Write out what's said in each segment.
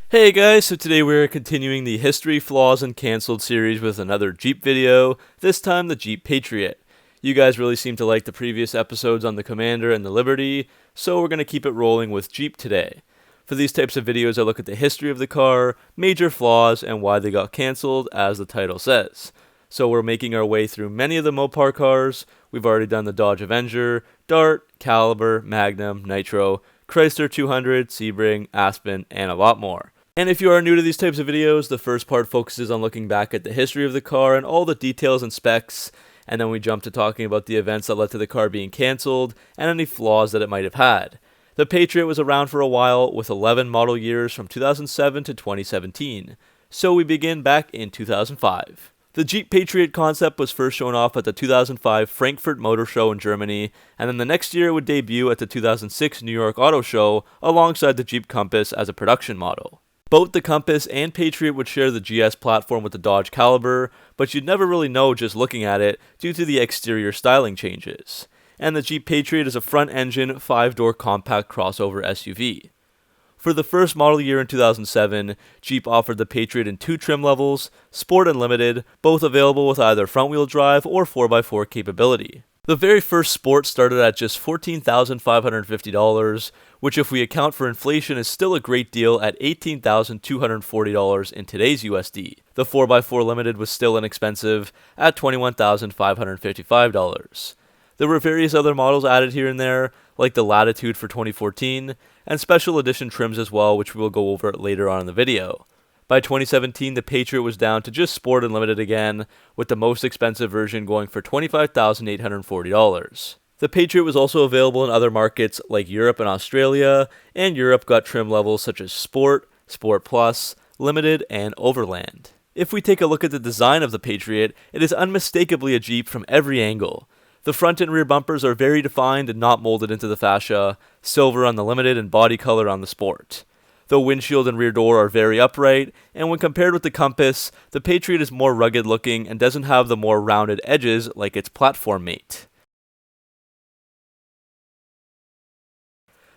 Hey guys, so today we're continuing the History, Flaws, and Cancelled series with another Jeep video, this time the Jeep Patriot. You guys really seem to like the previous episodes on the Commander and the Liberty, so we're going to keep it rolling with Jeep today. For these types of videos I look at the history of the car, major flaws, and why they got cancelled, as the title says. So we're making our way through many of the Mopar cars. We've already done the Dodge Avenger, Dart, Caliber, Magnum, Nitro, Chrysler 200, Sebring, Aspen, and a lot more. And if you are new to these types of videos, the first part focuses on looking back at the history of the car and all the details and specs, and then we jump to talking about the events that led to the car being cancelled and any flaws that it might have had. The Patriot was around for a while with 11 model years from 2007 to 2017, so we begin back in 2005. The Jeep Patriot concept was first shown off at the 2005 Frankfurt Motor Show in Germany, and then the next year it would debut at the 2006 New York Auto Show alongside the Jeep Compass as a production model. Both the Compass and Patriot would share the GS platform with the Dodge Caliber, but you'd never really know just looking at it due to the exterior styling changes. And the Jeep Patriot is a front-engine, 5-door compact crossover SUV. For the first model year in 2007, Jeep offered the Patriot in two trim levels, Sport and Limited, both available with either front-wheel drive or 4x4 capability. The very first Sport started at just $14,550, which if we account for inflation is still a great deal at $18,240 in today's USD. The 4x4 Limited was still inexpensive at $21,555. There were various other models added here and there, like the Latitude for 2014, and special edition trims as well, which we will go over later on in the video. By 2017, the Patriot was down to just Sport and Limited again, with the most expensive version going for $25,840. The Patriot was also available in other markets like Europe and Australia, and Europe got trim levels such as Sport, Sport Plus, Limited, and Overland. If we take a look at the design of the Patriot, it is unmistakably a Jeep from every angle. The front and rear bumpers are very defined and not molded into the fascia, silver on the Limited and body color on the Sport. The windshield and rear door are very upright, and when compared with the Compass, the Patriot is more rugged looking and doesn't have the more rounded edges like its platform mate.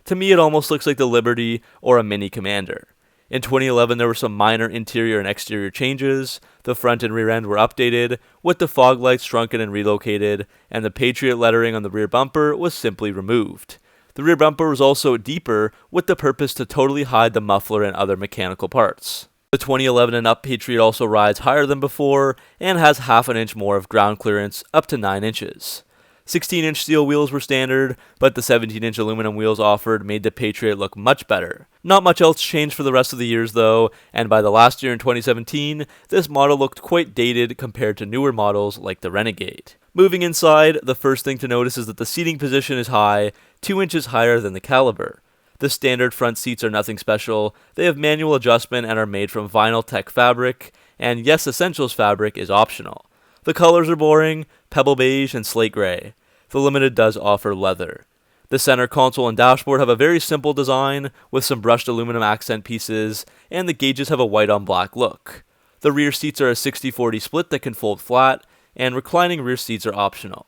To me, it almost looks like the Liberty or a mini Commander. In 2011, there were some minor interior and exterior changes. The front and rear end were updated, with the fog lights shrunken and relocated, and the Patriot lettering on the rear bumper was simply removed. The rear bumper was also deeper, with the purpose to totally hide the muffler and other mechanical parts. The 2011 and up Patriot also rides higher than before, and has half an inch more of ground clearance, up to 9 inches. 16-inch steel wheels were standard, but the 17-inch aluminum wheels offered made the Patriot look much better. Not much else changed for the rest of the years though, and by the last year in 2017, this model looked quite dated compared to newer models like the Renegade. Moving inside, the first thing to notice is that the seating position is high, 2 inches higher than the Caliber. The standard front seats are nothing special, they have manual adjustment and are made from vinyl tech fabric, and yes, Essentials fabric is optional. The colors are boring, pebble beige and slate gray. The Limited does offer leather. The center console and dashboard have a very simple design, with some brushed aluminum accent pieces, and the gauges have a white on black look. The rear seats are a 60-40 split that can fold flat, and reclining rear seats are optional.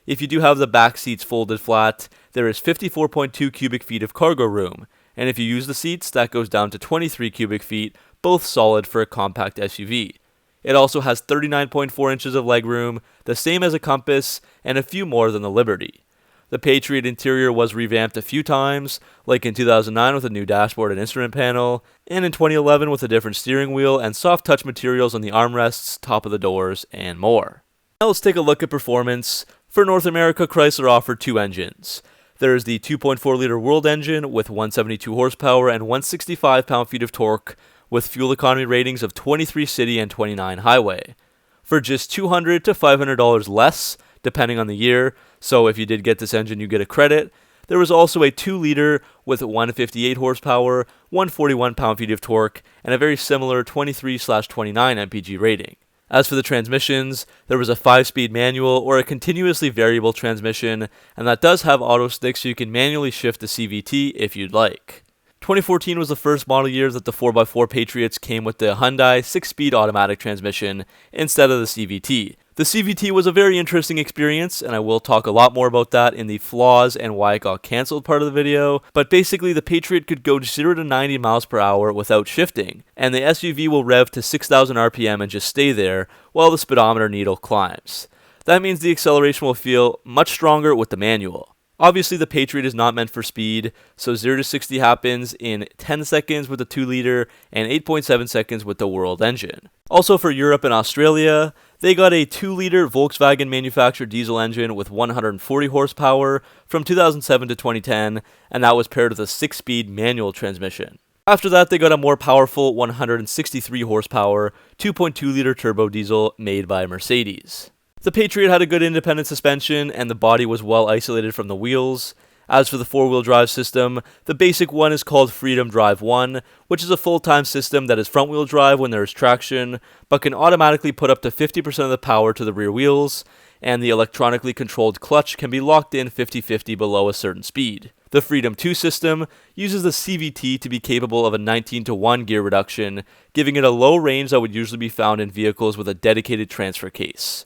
If you do have the back seats folded flat, there is 54.2 cubic feet of cargo room, and if you use the seats, that goes down to 23 cubic feet, both solid for a compact SUV. It also has 39.4 inches of legroom, the same as a Compass, and a few more than the Liberty. The Patriot interior was revamped a few times, like in 2009 with a new dashboard and instrument panel, and in 2011 with a different steering wheel and soft touch materials on the armrests, top of the doors, and more. Now let's take a look at performance. For North America, Chrysler offered two engines. There is the 2.4-liter World engine with 172 horsepower and 165 pound-feet of torque, with fuel economy ratings of 23 city and 29 highway. For just $200 to $500 less, depending on the year, so if you did get this engine you get a credit, there was also a 2-liter with 158 horsepower, 141 pound-feet of torque, and a very similar 23/29 mpg rating. As for the transmissions, there was a 5-speed manual or a continuously variable transmission, and that does have auto stick so you can manually shift the CVT if you'd like. 2014 was the first model year that the 4x4 Patriots came with the Hyundai 6-speed automatic transmission instead of the CVT. The CVT was a very interesting experience, and I will talk a lot more about that in the flaws and why it got cancelled part of the video, but basically the Patriot could go 0 to 90 miles per hour without shifting, and the SUV will rev to 6,000 RPM and just stay there while the speedometer needle climbs. That means the acceleration will feel much stronger with the manual. Obviously, the Patriot is not meant for speed, so 0 to 60 happens in 10 seconds with the 2-liter and 8.7 seconds with the World engine. Also for Europe and Australia, they got a 2-liter Volkswagen manufactured diesel engine with 140 horsepower from 2007 to 2010, and that was paired with a 6-speed manual transmission. After that, they got a more powerful 163 horsepower 2.2-liter turbo diesel made by Mercedes. The Patriot had a good independent suspension, and the body was well isolated from the wheels. As for the 4-wheel drive system, the basic one is called Freedom Drive 1, which is a full-time system that is front-wheel drive when there is traction, but can automatically put up to 50% of the power to the rear wheels, and the electronically controlled clutch can be locked in 50-50 below a certain speed. The Freedom 2 system uses the CVT to be capable of a 19-to-1 gear reduction, giving it a low range that would usually be found in vehicles with a dedicated transfer case.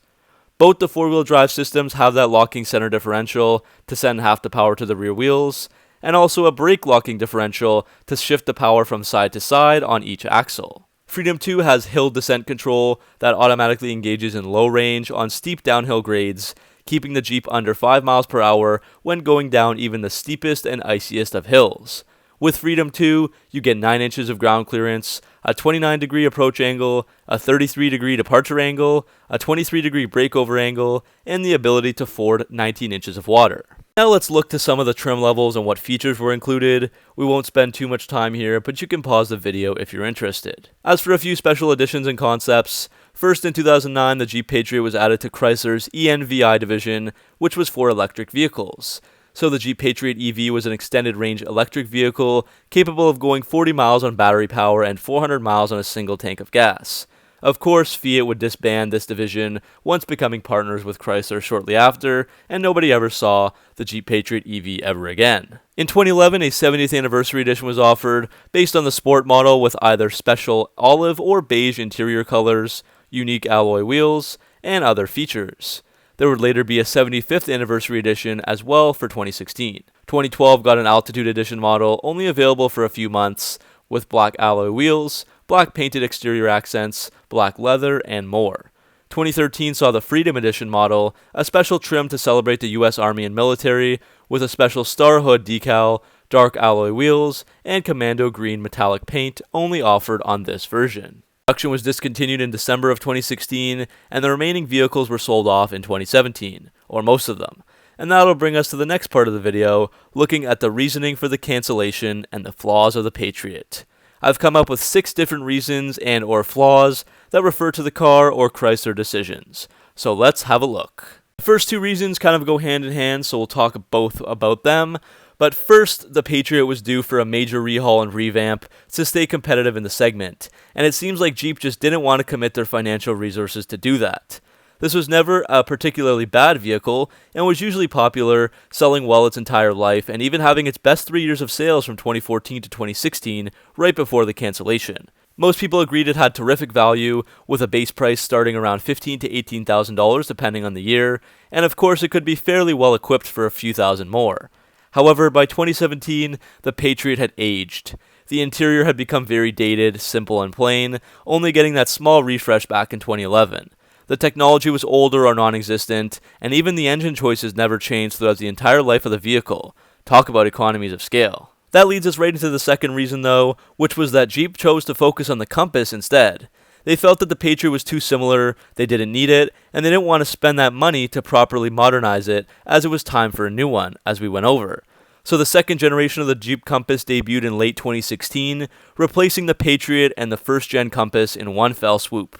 Both the 4-wheel drive systems have that locking center differential to send half the power to the rear wheels, and also a brake locking differential to shift the power from side to side on each axle. Freedom 2 has hill descent control that automatically engages in low range on steep downhill grades, keeping the Jeep under 5 miles per hour when going down even the steepest and iciest of hills. With Freedom 2, you get 9 inches of ground clearance, a 29-degree approach angle, a 33-degree departure angle, a 23-degree breakover angle, and the ability to ford 19 inches of water. Now let's look to some of the trim levels and what features were included. We won't spend too much time here, but you can pause the video if you're interested. As for a few special editions and concepts, first in 2009, the Jeep Patriot was added to Chrysler's ENVI division, which was for electric vehicles. So the Jeep Patriot EV was an extended range electric vehicle capable of going 40 miles on battery power and 400 miles on a single tank of gas. Of course, Fiat would disband this division once becoming partners with Chrysler shortly after, and nobody ever saw the Jeep Patriot EV ever again. In 2011, a 70th anniversary edition was offered based on the Sport model with either special olive or beige interior colors, unique alloy wheels, and other features. There would later be a 75th anniversary edition as well for 2016. 2012 got an Altitude Edition model, only available for a few months, with black alloy wheels, black painted exterior accents, black leather, and more. 2013 saw the Freedom Edition model, a special trim to celebrate the US Army and military, with a special star hood decal, dark alloy wheels, and commando green metallic paint only offered on this version. Production was discontinued in December of 2016, and the remaining vehicles were sold off in 2017, or most of them. And that'll bring us to the next part of the video, looking at the reasoning for the cancellation and the flaws of the Patriot. I've come up with 6 different reasons and or flaws that refer to the car or Chrysler decisions. So let's have a look. The first 2 reasons kind of go hand in hand, so we'll talk both about them. But first, the Patriot was due for a major rehaul and revamp to stay competitive in the segment, and it seems like Jeep just didn't want to commit their financial resources to do that. This was never a particularly bad vehicle, and was usually popular, selling well its entire life, and even having its best 3 years of sales from 2014 to 2016, right before the cancellation. Most people agreed it had terrific value, with a base price starting around $15,000 to $18,000 depending on the year, and of course it could be fairly well equipped for a few thousand more. However, by 2017, the Patriot had aged. The interior had become very dated, simple and plain, only getting that small refresh back in 2011. The technology was older or non-existent, and even the engine choices never changed throughout the entire life of the vehicle. Talk about economies of scale. That leads us right into the second reason though, which was that Jeep chose to focus on the Compass instead. They felt that the Patriot was too similar, they didn't need it, and they didn't want to spend that money to properly modernize it, as it was time for a new one, as we went over. So the second generation of the Jeep Compass debuted in late 2016, replacing the Patriot and the first-gen Compass in one fell swoop.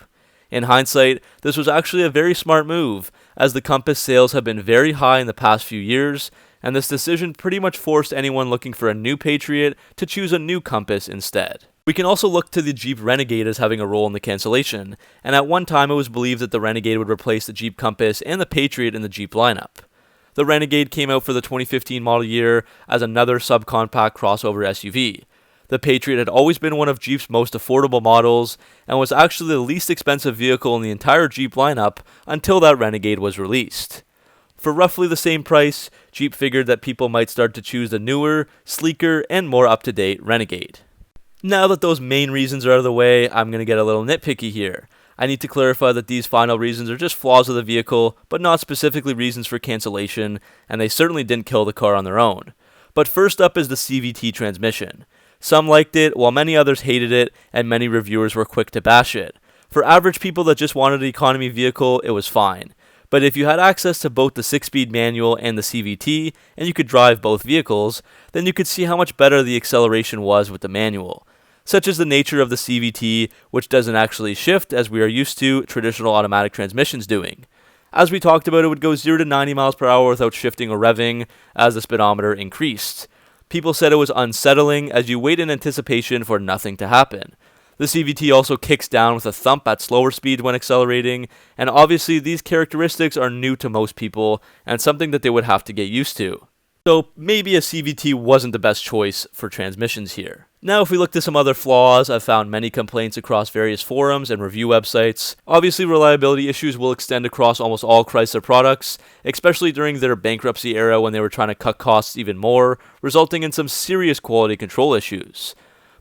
In hindsight, this was actually a very smart move, as the Compass sales have been very high in the past few years, and this decision pretty much forced anyone looking for a new Patriot to choose a new Compass instead. We can also look to the Jeep Renegade as having a role in the cancellation, and at one time it was believed that the Renegade would replace the Jeep Compass and the Patriot in the Jeep lineup. The Renegade came out for the 2015 model year as another subcompact crossover SUV. The Patriot had always been one of Jeep's most affordable models and was actually the least expensive vehicle in the entire Jeep lineup until that Renegade was released. For roughly the same price, Jeep figured that people might start to choose the newer, sleeker, and more up-to-date Renegade. Now that those main reasons are out of the way, I'm going to get a little nitpicky here. I need to clarify that these final reasons are just flaws of the vehicle, but not specifically reasons for cancellation, and they certainly didn't kill the car on their own. But first up is the CVT transmission. Some liked it, while many others hated it, and many reviewers were quick to bash it. For average people that just wanted an economy vehicle, it was fine. But if you had access to both the 6-speed manual and the CVT, and you could drive both vehicles, then you could see how much better the acceleration was with the manual. Such as the nature of the CVT, which doesn't actually shift as we are used to traditional automatic transmissions doing. As we talked about, it would go 0 to 90 miles per hour without shifting or revving as the speedometer increased. People said it was unsettling as you wait in anticipation for nothing to happen. The CVT also kicks down with a thump at slower speeds when accelerating, and obviously these characteristics are new to most people and something that they would have to get used to. So maybe a CVT wasn't the best choice for transmissions here. Now if we look to some other flaws, I've found many complaints across various forums and review websites. Obviously reliability issues will extend across almost all Chrysler products, especially during their bankruptcy era when they were trying to cut costs even more, resulting in some serious quality control issues.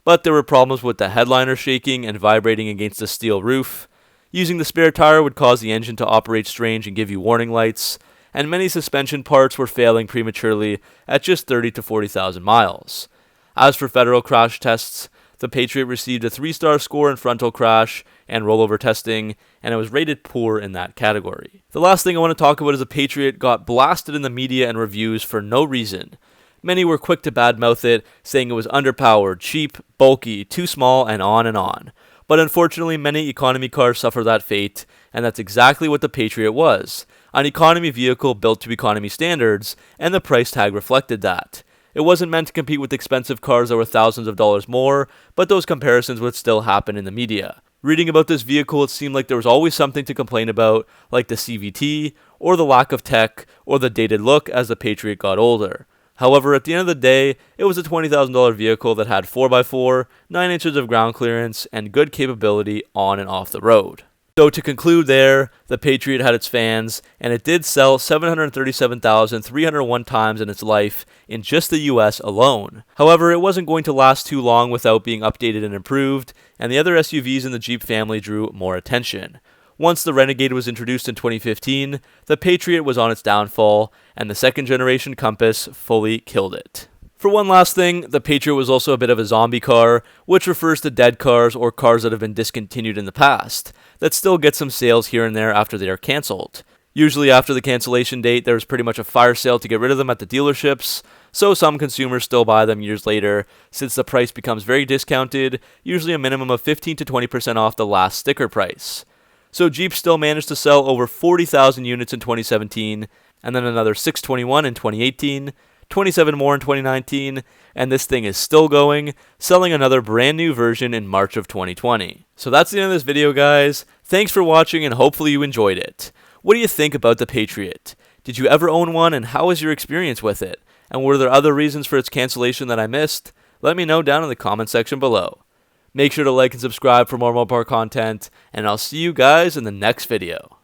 But there were problems with the headliner shaking and vibrating against the steel roof. Using the spare tire would cause the engine to operate strange and give you warning lights, and many suspension parts were failing prematurely at just 30 to 40,000 miles. As for federal crash tests, the Patriot received a 3-star score in frontal crash and rollover testing, and it was rated poor in that category. The last thing I want to talk about is the Patriot got blasted in the media and reviews for no reason. Many were quick to badmouth it, saying it was underpowered, cheap, bulky, too small, and on and on. But unfortunately, many economy cars suffer that fate, and that's exactly what the Patriot was. An economy vehicle built to economy standards, and the price tag reflected that. It wasn't meant to compete with expensive cars that were thousands of dollars more, but those comparisons would still happen in the media. Reading about this vehicle, it seemed like there was always something to complain about, like the CVT, or the lack of tech, or the dated look as the Patriot got older. However, at the end of the day, it was a $20,000 vehicle that had 4x4, 9 inches of ground clearance, and good capability on and off the road. So to conclude there, the Patriot had its fans, and it did sell 737,301 times in its life in just the US alone. However, it wasn't going to last too long without being updated and improved, and the other SUVs in the Jeep family drew more attention. Once the Renegade was introduced in 2015, the Patriot was on its downfall, and the second generation Compass fully killed it. For one last thing, the Patriot was also a bit of a zombie car, which refers to dead cars or cars that have been discontinued in the past, that still get some sales here and there after they are cancelled. Usually after the cancellation date, there's pretty much a fire sale to get rid of them at the dealerships, so some consumers still buy them years later, since the price becomes very discounted, usually a minimum of 15 to 20% off the last sticker price. So Jeep still managed to sell over 40,000 units in 2017, and then another 621 in 2018, 27 more in 2019, and this thing is still going, selling another brand new version in March of 2020. So that's the end of this video, guys. Thanks for watching, and hopefully you enjoyed it. What do you think about the Patriot? Did you ever own one, and how was your experience with it? And were there other reasons for its cancellation that I missed? Let me know down in the comment section below. Make sure to like and subscribe for more Mopar content, and I'll see you guys in the next video.